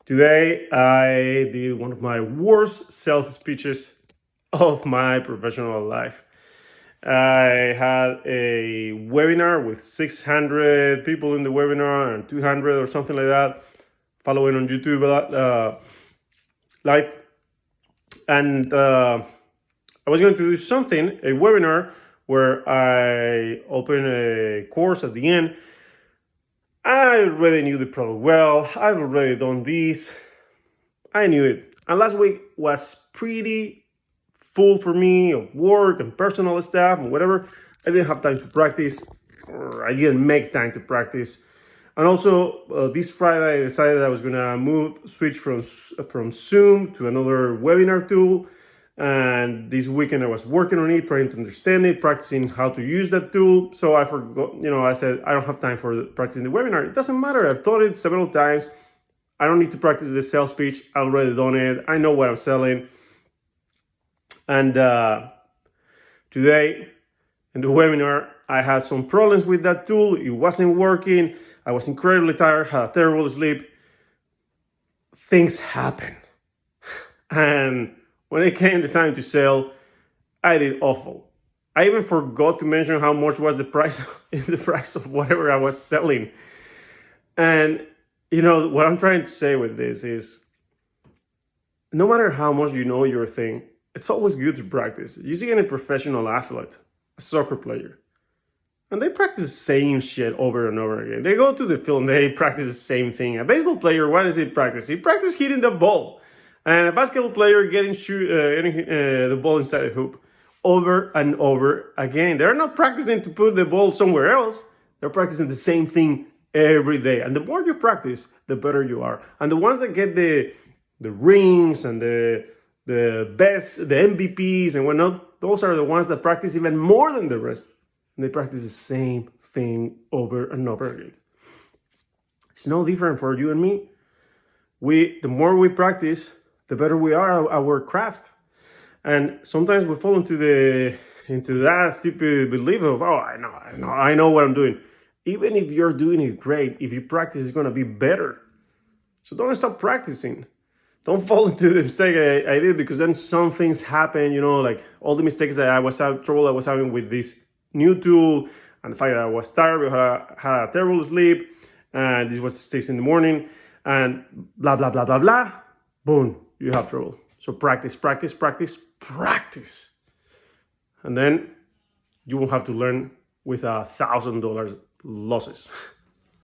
Today, I did one of my worst sales speeches of my professional life. I had a webinar with 600 people in the webinar and 200 or something like that following on YouTube live. And I was going to do something, a webinar, where I open a course at the end. I already knew the product well. I've already done this. I knew it. And last week was pretty full for me of work and personal stuff and whatever. I didn't have time to practice, or I didn't make time to practice. And also, this Friday, I decided I was gonna switch from Zoom to another webinar tool. And this weekend I was working on it, trying to understand it, practicing how to use that tool. So I forgot, I said, I don't have time for practicing the webinar. It doesn't matter. I've taught it several times. I don't need to practice the sales pitch. I've already done it. I know what I'm selling. And today in the webinar, I had some problems with that tool. It wasn't working. I was incredibly tired, had a terrible sleep. Things happen. And when it came the time to sell, I did awful. I even forgot to mention how much was the price of whatever I was selling. And what I'm trying to say with this is, no matter how much you know your thing, it's always good to practice. You see any professional athlete, a soccer player, and they practice the same shit over and over again. They go to the field and they practice the same thing. A baseball player, what does he practice? He practices hitting the ball. And a basketball player getting the ball inside the hoop over and over again. They're not practicing to put the ball somewhere else. They're practicing the same thing every day. And the more you practice, the better you are. And the ones that get the rings and the best, the MVPs and whatnot, those are the ones that practice even more than the rest. And they practice the same thing over and over again. It's no different for you and me. The more we practice, the better we are at our craft. And sometimes we fall into that stupid belief of, I know what I'm doing. Even if you're doing it great, if you practice, it's going to be better. So don't stop practicing. Don't fall into the mistake I did, because then some things happen, like all the mistakes that I was having with this new tool, and the fact that I was tired, I had a terrible sleep, and this was 6 a.m, and blah, blah, blah, blah, blah. Boom, you have trouble. So practice. And then you won't have to learn with $1,000 losses.